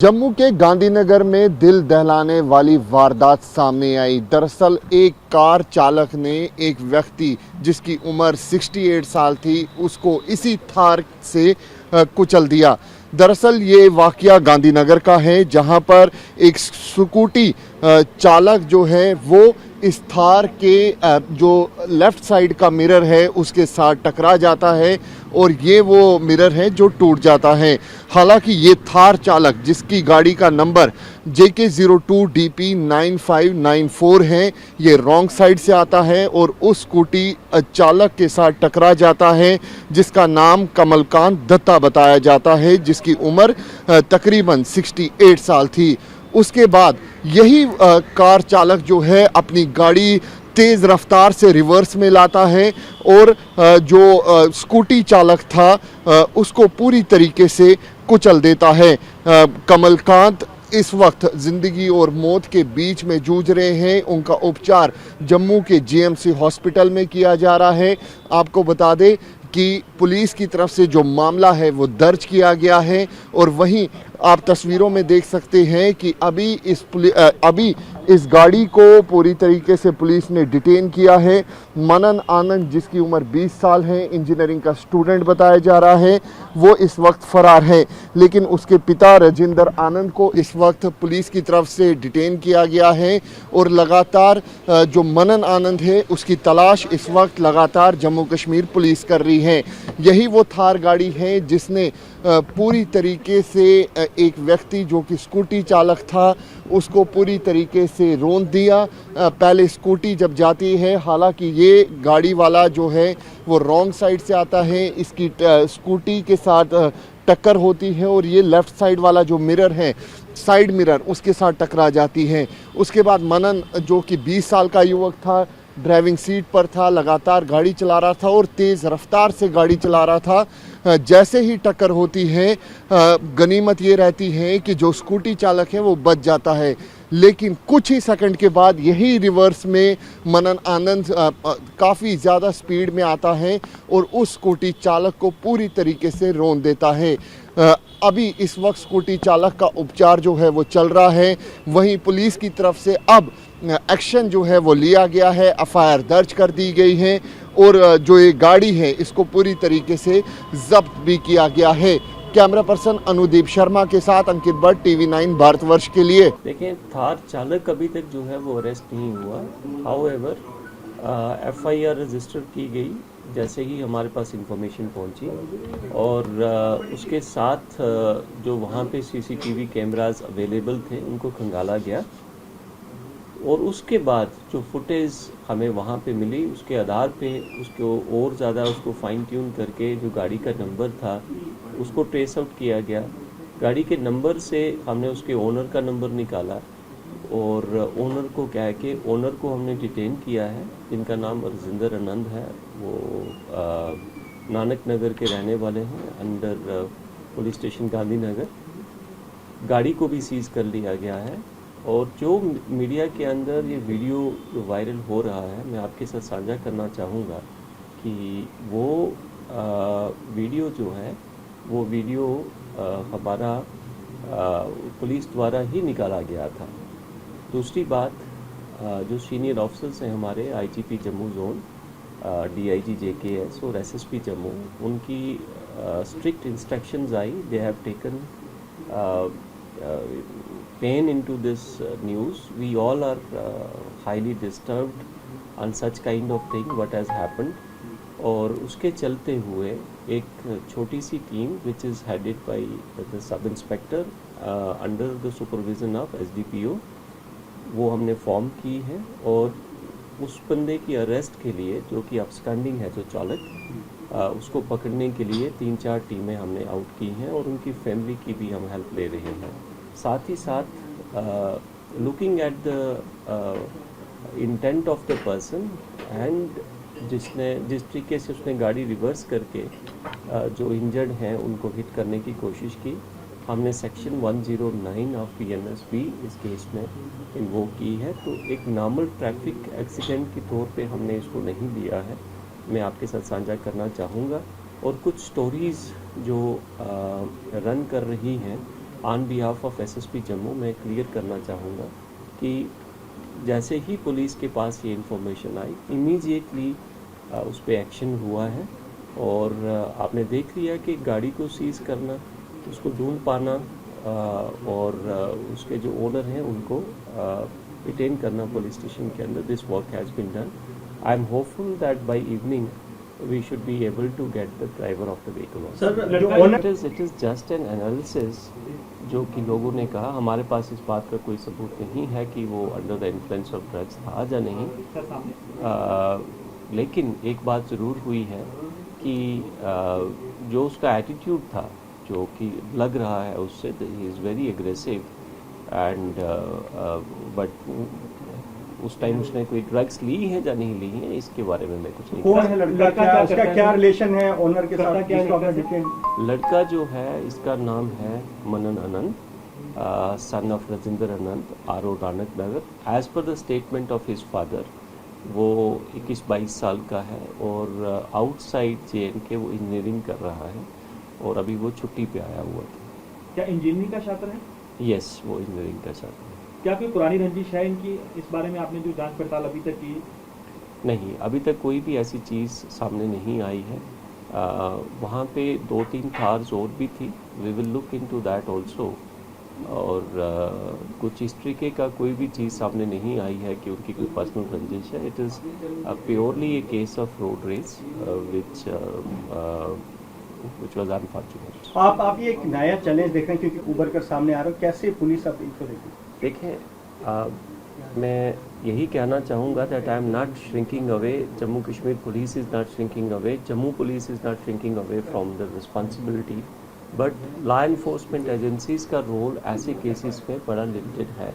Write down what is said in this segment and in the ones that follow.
जम्मू के गांधीनगर में दिल दहलाने वाली वारदात सामने आई। दरअसल एक कार चालक ने एक व्यक्ति जिसकी उम्र 68 साल थी उसको इसी थार से कुचल दिया। दरअसल ये वाकया गांधीनगर का है जहां पर एक स्कूटी चालक जो है वो इस थार के जो लेफ़्ट साइड का मिरर है उसके साथ टकरा जाता है और ये वो मिरर है जो टूट जाता है। हालांकि ये थार चालक जिसकी गाड़ी का नंबर JK02DP 9594 है, ये रॉन्ग साइड से आता है और उस स्कूटी चालक के साथ टकरा जाता है जिसका नाम कमलकांत दत्ता बताया जाता है, जिसकी उम्र तकरीबन 68 साल थी। उसके बाद यही कार चालक जो है अपनी गाड़ी तेज़ रफ्तार से रिवर्स में लाता है और जो स्कूटी चालक था उसको पूरी तरीके से कुचल देता है। कमलकांत इस वक्त ज़िंदगी और मौत के बीच में जूझ रहे हैं। उनका उपचार जम्मू के GMC हॉस्पिटल में किया जा रहा है। आपको बता दें कि पुलिस की तरफ से जो मामला है वो दर्ज किया गया है और वहीं आप तस्वीरों में देख सकते हैं कि अभी इस गाड़ी को पूरी तरीके से पुलिस ने डिटेन किया है। मनन आनंद जिसकी उम्र 20 साल है, इंजीनियरिंग का स्टूडेंट बताया जा रहा है, वो इस वक्त फरार है। लेकिन उसके पिता राजेंद्र आनंद को इस वक्त पुलिस की तरफ से डिटेन किया गया है और लगातार जो मनन आनंद है उसकी तलाश इस वक्त लगातार जम्मू कश्मीर पुलिस कर रही है। यही वो थार गाड़ी है जिसने पूरी तरीके से एक व्यक्ति जो कि स्कूटी चालक था उसको पूरी तरीके से रौंद दिया। पहले स्कूटी जब जाती है, हालांकि ये गाड़ी वाला जो है वो रॉन्ग साइड से आता है, इसकी स्कूटी के साथ टक्कर होती है और ये लेफ़्ट साइड वाला जो मिरर है, साइड मिरर, उसके साथ टकरा जाती है। उसके बाद मनन जो कि 20 साल का युवक था, ड्राइविंग सीट पर था, लगातार गाड़ी चला रहा था और तेज़ रफ्तार से गाड़ी चला रहा था। जैसे ही टक्कर होती है, गनीमत ये रहती है कि जो स्कूटी चालक है वो बच जाता है, लेकिन कुछ ही सेकंड के बाद यही रिवर्स में मनन आनंद काफ़ी ज़्यादा स्पीड में आता है और उस स्कूटी चालक को पूरी तरीके से रौंद देता है। अभी इस वक्त स्कूटी चालक का उपचार जो है वो चल रहा है। वहीं पुलिस की तरफ से अब एक्शन जो है वो लिया गया है, FIR दर्ज कर दी गई है और जो ये गाड़ी है इसको पूरी तरीके से जब्त भी किया गया है। कैमरा पर्सन अनुदीप शर्मा के साथ अंकित भट्ट, TV9 भारतवर्ष के लिए। देखिए, थार चालक अभी तक जो है वो अरेस्ट नहीं हुआ। हाउएवर FIR रजिस्टर की गई जैसे ही हमारे पास इंफॉर्मेशन पहुंची और उसके साथ जो वहाँ पे CCTV कैमरास अवेलेबल थे उनको खंगाला गया और उसके बाद जो फुटेज हमें वहाँ पे मिली उसके आधार पे उसको और ज़्यादा उसको फाइन ट्यून करके जो गाड़ी का नंबर था उसको ट्रेस आउट किया गया। गाड़ी के नंबर से हमने उसके ओनर का नंबर निकाला और ओनर को क्या है कि ओनर को हमने डिटेन किया है, जिनका नाम राजेंद्र आनंद है। वो नानक नगर के रहने वाले हैं, अंडर पुलिस स्टेशन गांधीनगर। गाड़ी को भी सीज कर लिया गया है और जो मीडिया के अंदर ये वीडियो जो वायरल हो रहा है, मैं आपके साथ साझा करना चाहूँगा कि वो वीडियो जो है वो वीडियो हमारा पुलिस द्वारा ही निकाला गया था। दूसरी बात, जो सीनियर ऑफिसर्स हैं हमारे IGP Jammu zone, DIG JKS और SSP जम्मू, उनकी strict instructions I. They have taken pain into this news. We all are highly disturbed on such kind of thing what has happened. और उसके चलते हुए एक छोटी सी team which is headed by the sub inspector under the supervision of SDPO, वो हमने form की है और उस बंदे की अरेस्ट के लिए जो कि अपस्टैंडिंग है, जो चालक, उसको पकड़ने के लिए 3-4 टीमें हमने आउट की हैं और उनकी फैमिली की भी हम हेल्प ले रहे हैं। साथ ही साथ looking at the intent of the person and जिस तरीके से उसने गाड़ी रिवर्स करके जो इंजर्ड हैं उनको हिट करने की कोशिश की, हमने सेक्शन 109 ऑफ PNSB इस केस में इन्वोक की है। तो एक नॉर्मल ट्रैफिक एक्सीडेंट के तौर पे हमने इसको नहीं लिया है, मैं आपके साथ साझा करना चाहूँगा। और कुछ स्टोरीज़ जो रन कर रही हैं on behalf of SSP Jammu मैं क्लियर करना चाहूँगा कि जैसे ही पुलिस के पास ये इन्फॉर्मेशन आई इमीडिएटली उस पर एक्शन हुआ है और आपने देख लिया कि गाड़ी को सीज करना, उसको ढूंढ पाना और उसके जो ओनर हैं उनको डिटेन करना पुलिस स्टेशन के अंदर. This work has been done. I am hopeful that by evening we should be able to get the driver of the vehicle also. Sir, it is just an analysis जो कि लोगों ने कहा. हमारे पास इस बात का कोई सबूत नहीं है कि वो under the influence of drugs था या नहीं. लेकिन एक बात ज़रूर हुई है कि जो उसका एटीट्यूड था, जो कि लग रहा है उससे, he is very aggressive and but उस टाइम उसने कोई ड्रग्स ली है या नहीं ली है इसके बारे में मैं कुछ नहीं. कौन है लड़का, उसका क्या रिलेशन है ओनर के साथ, जिसको आपने डिटेन? लड़का जो है इसका नाम है Manan Anant, son of Rajendra Anant, RO. Ranak Nagar. As per the statement of his father वो 21-22 साल का है और आउटसाइड JNK वो इंजीनियरिंग कर रहा है और अभी वो छुट्टी पे आया हुआ था. क्या इंजीनियरिंग का छात्र है? यस, वो इंजीनियरिंग का छात्र है. क्या कोई पुरानी रंजिश है इनकी? इस बारे में आपने जो जांच पड़ताल अभी तक की? नहीं, अभी तक कोई भी ऐसी चीज़ सामने नहीं आई है. वहाँ पे 2-3 कार्स और भी थी. We will look into that also. और कुछ इस तरीके का कोई भी चीज़ सामने नहीं आई है कि उनकी कोई पर्सनल रंजिश है. It is purely a case of road rage which was unfortunate. आप ये एक नया चैलेंज देख रहे हैं क्योंकि उभर कर सामने आ रहा है, कैसे पुलिस आप इसको देखें? मैं यही कहना चाहूँगा that I am not shrinking away. Jammu Kashmir police is not shrinking away. Jammu police is not shrinking away from the responsibility. But law enforcement agencies का रोल ऐसे केसेस में बड़ा लिमिटेड है.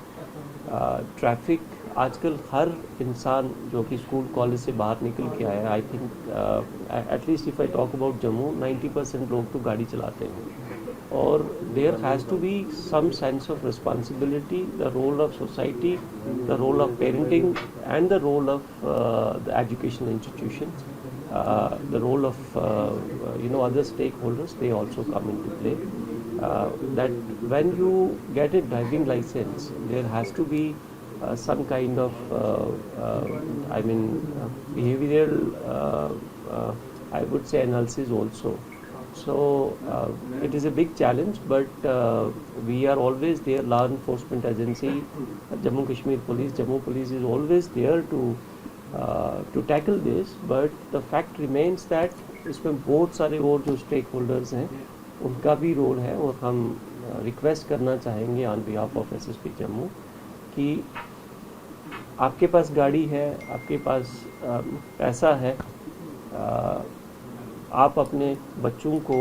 ट्रैफिक आजकल हर इंसान जो कि स्कूल कॉलेज से बाहर निकल के आया, I think at least if I talk about Jammu, 90% लोग तो गाड़ी चलाते हैं और there has to be some sense of responsibility. The role of society, the role of parenting and the role of the educational institutions, the role of other stakeholders, they also come into play. That when you get a driving license, there has to be some kind of behavioral I would say analysis also. So it is a big challenge, but we are always there. Law enforcement agency, Jammu Kashmir Police, Jammu Police is always there to tackle this, but the fact remains that इसमें बहुत सारे और जो stake holders हैं उनका भी role है. और हम रिक्वेस्ट करना चाहेंगे on behalf of SSP Jammu कि आपके पास गाड़ी है, आपके पास पैसा है, आप अपने बच्चों को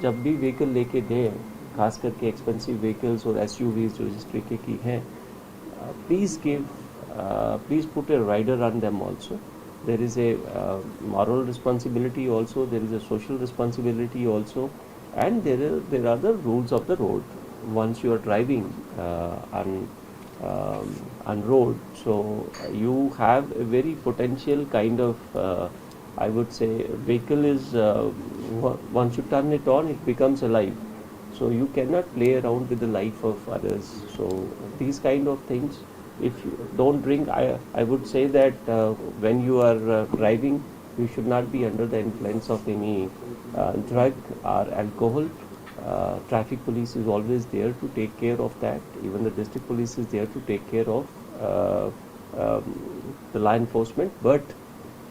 जब भी व्हीकल लेके दें, खास करके एक्सपेंसिव व्हीकल्स और SUVs जो इस तरीके की हैं, please put a rider on them also. There is a moral responsibility also, there is a social responsibility also, and there are the rules of the road once you are driving on road. So you have a very potential kind of I would say vehicle is once you turn it on, it becomes alive. So you cannot play around with the life of others. So these kind of things, if you don't drink, I would say that when you are driving, you should not be under the influence of any drug or alcohol. Traffic police is always there to take care of that. Even the district police is there to take care of the law enforcement. But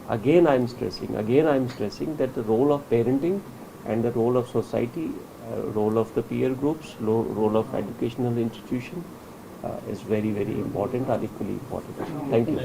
again I am stressing that the role of parenting and the role of society, role of the peer groups, role of educational institution is very, very important, or equally important. Thank you.